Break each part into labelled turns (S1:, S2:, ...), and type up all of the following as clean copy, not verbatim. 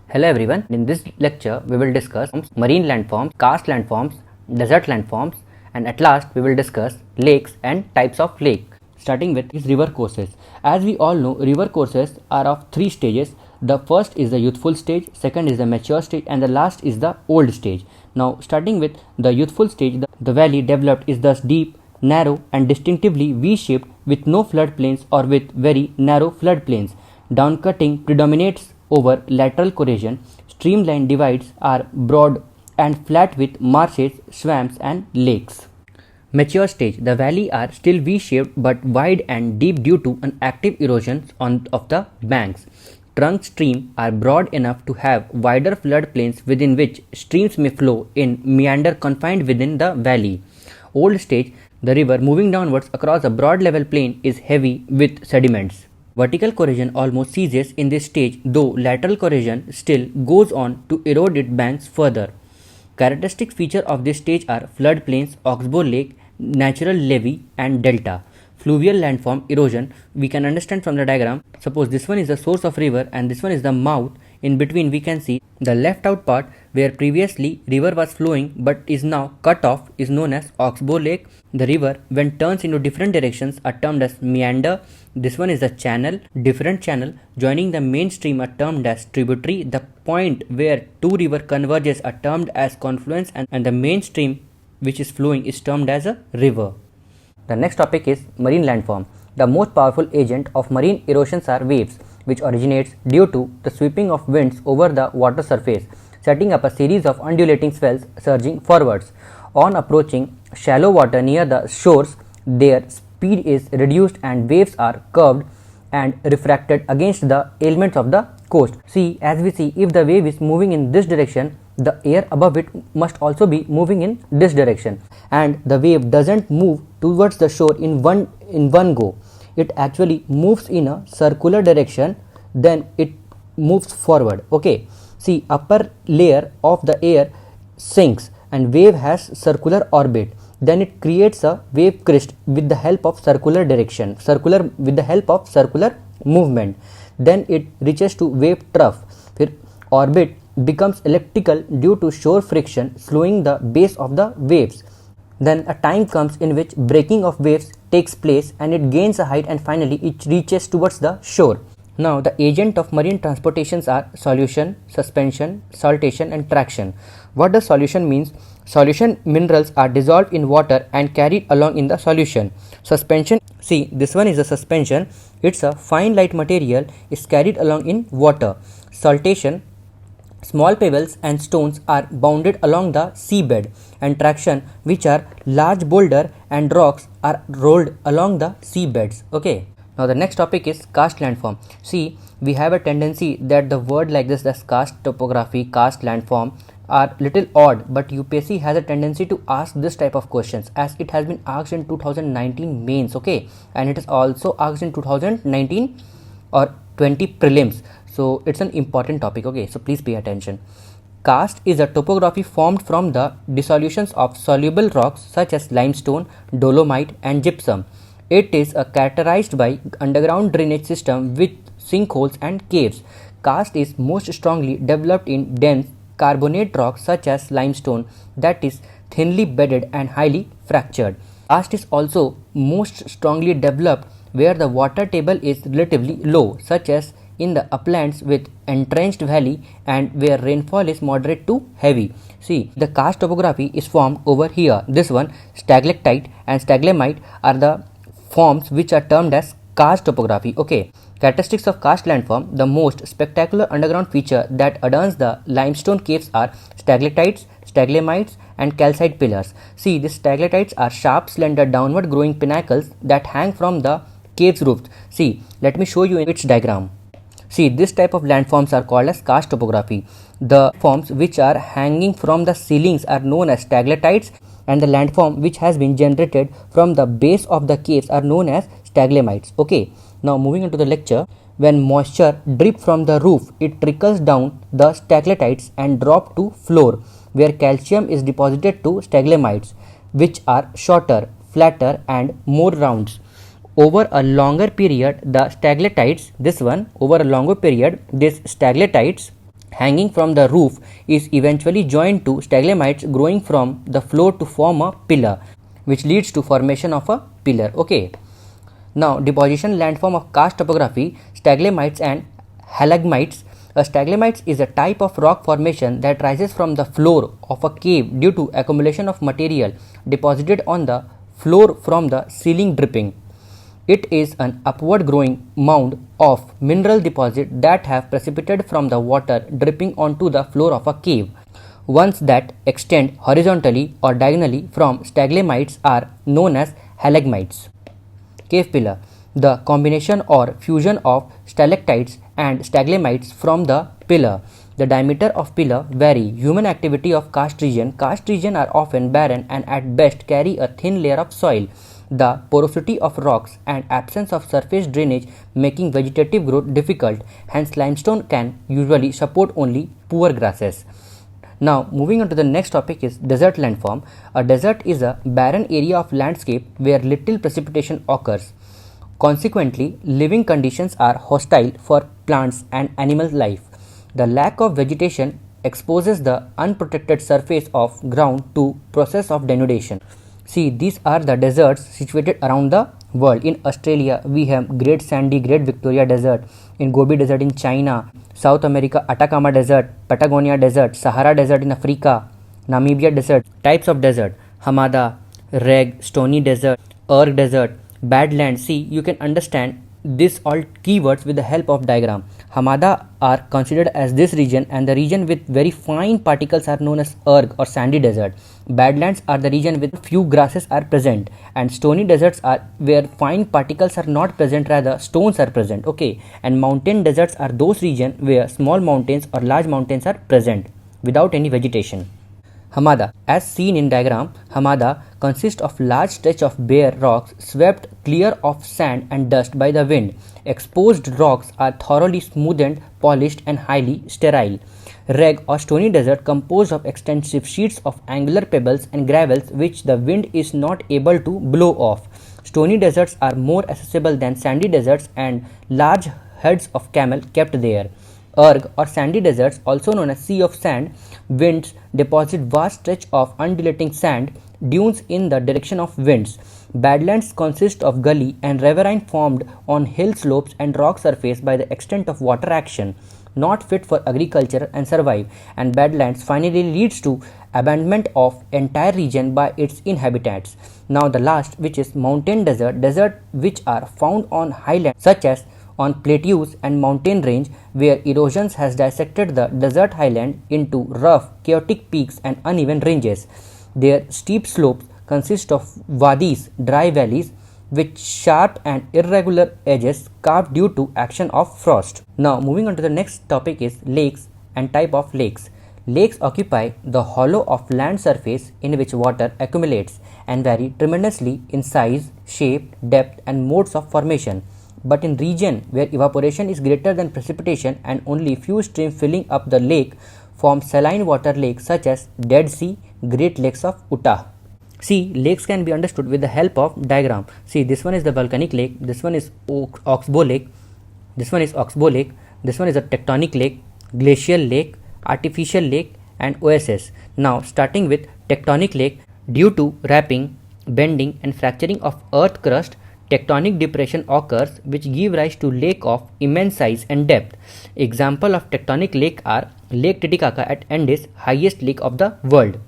S1: Hello everyone, in this lecture we will discuss marine landforms, karst landforms, desert landforms, and at last we will discuss lakes and types of lake. Starting with is river courses. As we all know, river courses are of three stages. The first is the youthful stage, second is the mature stage, and the last is the old stage. Now starting with the youthful stage, the valley developed is thus deep, narrow and distinctively V-shaped with no floodplains or with very narrow floodplains. Downcutting predominates over lateral corrosion. Streamline divides are broad and flat with marshes, swamps and lakes. Mature stage. The valley are still V-shaped but wide and deep due to an active erosion of the banks. Trunk stream are broad enough to have wider floodplains within which streams may flow in meander confined within the valley. Old stage. The river moving downwards across a broad level plain is heavy with sediments. Vertical corrosion almost ceases in this stage, though lateral corrosion still goes on to erode its banks further. Characteristic features of this stage are floodplains, oxbow lake, natural levee and delta. Fluvial landform erosion we can understand from the diagram. Suppose this one is the source of river and this one is the mouth. In between we can see the left out part where previously river was flowing but is now cut off is known as oxbow lake. The river when turns into different directions are termed as meander. This one is the channel, different channel joining the main stream are termed as tributary. The point where two river converges are termed as confluence and the main stream which is flowing is termed as a river. The next topic is marine landform. The most powerful agent of marine erosions are waves, which originates due to the sweeping of winds over the water surface, setting up a series of undulating swells surging forwards. On approaching shallow water near the shores, their speed is reduced and waves are curved and refracted against the elements of the coast. See, as we see, if the wave is moving in this direction, the air above it must also be moving in this direction, and the wave doesn't move towards the shore in one go. It actually moves in a circular direction, then it moves forward. Okay, see, upper layer of the air sinks and wave has circular orbit, then it creates a wave crest with the help of circular movement, then it reaches to wave trough where orbit becomes elliptical due to shore friction slowing the base of the waves. Then a time comes in which breaking of waves takes place and it gains a height and finally it reaches towards the shore. Now the agent of marine transportations are solution, suspension, saltation and traction. What does solution means? Solution minerals are dissolved in water and carried along in the solution. Suspension, see, this one is a suspension. It's a fine light material is carried along in water. Saltation, small pebbles and stones are bounded along the seabed, and traction, which are large boulder and rocks are rolled along the seabeds. Okay. Now the next topic is karst landform. See, we have a tendency that the word like this, as karst topography, karst landform, are little odd, but UPSC has a tendency to ask this type of questions as it has been asked in 2019 mains, okay, and it is also asked in 2019 or 20 prelims. So it's an important topic, okay, so please pay attention. Karst is a topography formed from the dissolutions of soluble rocks such as limestone, dolomite and gypsum. It is characterized by underground drainage system with sinkholes and caves. Karst is most strongly developed in dense carbonate rocks such as limestone that is thinly bedded and highly fractured. Karst is also most strongly developed where the water table is relatively low, such as in the uplands with entrenched valley and where rainfall is moderate to heavy. See, the karst topography is formed over here. This one, stalactite and stalagmite are the forms which are termed as karst topography. Okay. Characteristics of karst landform. The most spectacular underground feature that adorns the limestone caves are stalactites, stalagmites and calcite pillars. See, these stalactites are sharp, slender, downward growing pinnacles that hang from the cave's roofs. See, let me show you in its diagram. See, this type of landforms are called as karst topography. The forms which are hanging from the ceilings are known as stalactites, and the landform which has been generated from the base of the caves are known as stalagmites. Okay. Now moving into the lecture, when moisture drip from the roof, it trickles down the stalactites and drop to floor where calcium is deposited to stalagmites, which are shorter, flatter and more rounds. Over a longer period, the stalactites, these stalactites hanging from the roof is eventually joined to stalagmites growing from the floor to form a pillar, which leads to formation of a pillar. Okay. Now, deposition landform of karst topography, stalagmites and halagmites. A stalagmite is a type of rock formation that rises from the floor of a cave due to accumulation of material deposited on the floor from the ceiling dripping. It is an upward growing mound of mineral deposit that have precipitated from the water dripping onto the floor of a cave. Ones that extend horizontally or diagonally from stalagmites are known as halagmites. Cave pillar, the combination or fusion of stalactites and stalagmites from the pillar. The diameter of pillar vary. Human activity of karst region. Karst region are often barren and at best carry a thin layer of soil. The porosity of rocks and absence of surface drainage making vegetative growth difficult. Hence, limestone can usually support only poor grasses. Now, moving on to the next topic is desert landform. A desert is a barren area of landscape where little precipitation occurs. Consequently, living conditions are hostile for plants and animal life. The lack of vegetation exposes the unprotected surface of ground to process of denudation. See, these are the deserts situated around the world. In Australia, we have Great Sandy, Great Victoria Desert. In Gobi Desert in China, South America, Atacama Desert, Patagonia Desert, Sahara Desert in Africa, Namibia Desert. Types of desert: Hamada, Reg, Stony Desert, Erg Desert, Badlands. See, you can understand this all keywords with the help of diagram. Hamada are considered as this region, and the region with very fine particles are known as erg or sandy desert. Badlands are the region with few grasses are present, and stony deserts are where fine particles are not present, rather stones are present. Okay, and mountain deserts are those regions where small mountains or large mountains are present without any vegetation. Hamada. As seen in diagram, Hamada consists of large stretch of bare rocks swept clear of sand and dust by the wind. Exposed rocks are thoroughly smoothed, polished and highly sterile. Reg or stony desert composed of extensive sheets of angular pebbles and gravels which the wind is not able to blow off. Stony deserts are more accessible than sandy deserts and large heads of camel kept there. Erg or sandy deserts, also known as sea of sand, winds deposit vast stretch of undulating sand dunes in the direction of winds. Badlands consist of gully and riverine formed on hill slopes and rock surface by the extent of water action, not fit for agriculture and survive, and badlands finally leads to abandonment of entire region by its inhabitants. Now the last, which is mountain desert which are found on highlands such as on plateaus and mountain range where erosions has dissected the desert highland into rough, chaotic peaks and uneven ranges. Their steep slopes consist of wadis, dry valleys, with sharp and irregular edges carved due to action of frost. Now moving on to the next topic is lakes and type of lakes. Lakes occupy the hollow of land surface in which water accumulates and vary tremendously in size, shape, depth and modes of formation. But in region where evaporation is greater than precipitation and only few streams filling up the lake form saline water lakes such as Dead Sea, Great Lakes of Utah. See, lakes can be understood with the help of diagram. See, this one is the volcanic lake, this one is Oxbow Lake, this one is Oxbow Lake, this one is a tectonic lake, glacial lake, artificial lake and oasis. Now starting with tectonic lake, due to rapping, bending and fracturing of earth crust, tectonic depression occurs which give rise to lake of immense size and depth. Example of tectonic lake are Lake Titicaca at Andes, highest lake of the world.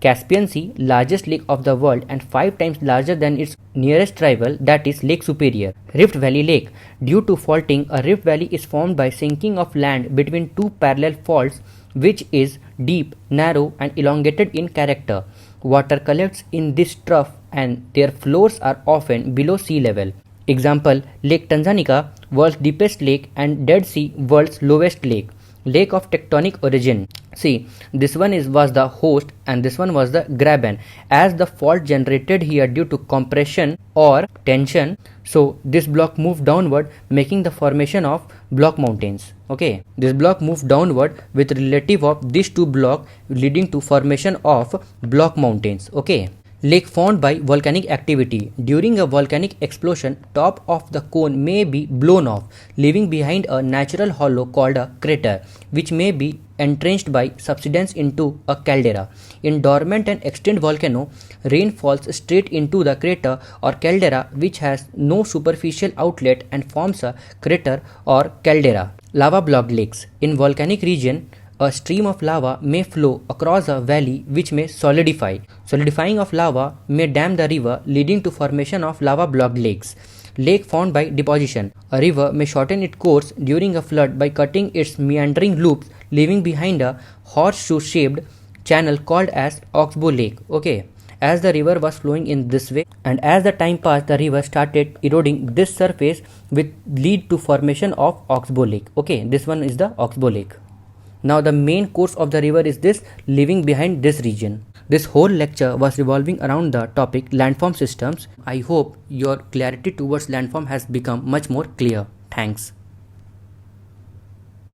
S1: Caspian Sea, largest lake of the world and 5 times larger than its nearest rival, that is Lake Superior. Rift Valley Lake. Due to faulting, a rift valley is formed by sinking of land between two parallel faults which is deep, narrow and elongated in character. Water collects in this trough and their floors are often below sea level. Example, Lake Tanganyika, world's deepest lake, and Dead Sea, world's lowest lake. Lake of tectonic origin. See, this one was the host and this one was the graben. As the fault generated here due to compression or tension, so this block moved downward, making the formation of block mountains. Okay, this block moved downward with relative of these two blocks leading to formation of block mountains. Okay, Lake formed by volcanic activity. During a volcanic explosion, top of the cone may be blown off, leaving behind a natural hollow called a crater, which may be entrenched by subsidence into a caldera. In dormant and extinct volcano, rain falls straight into the crater or caldera, which has no superficial outlet and forms a crater or caldera. Lava blocked lakes. In volcanic region, a stream of lava may flow across a valley which may solidify. Solidifying of lava may dam the river, leading to formation of lava blocked lakes. Lake formed by deposition. A river may shorten its course during a flood by cutting its meandering loops, leaving behind a horseshoe shaped channel called as Oxbow Lake. Okay. As the river was flowing in this way, and as the time passed, the river started eroding this surface, which lead to formation of Oxbow Lake. Okay, this one is the Oxbow Lake. Now the main course of the river is this, leaving behind this region. This whole lecture was revolving around the topic landform systems. I hope your clarity towards landform has become much more clear. Thanks.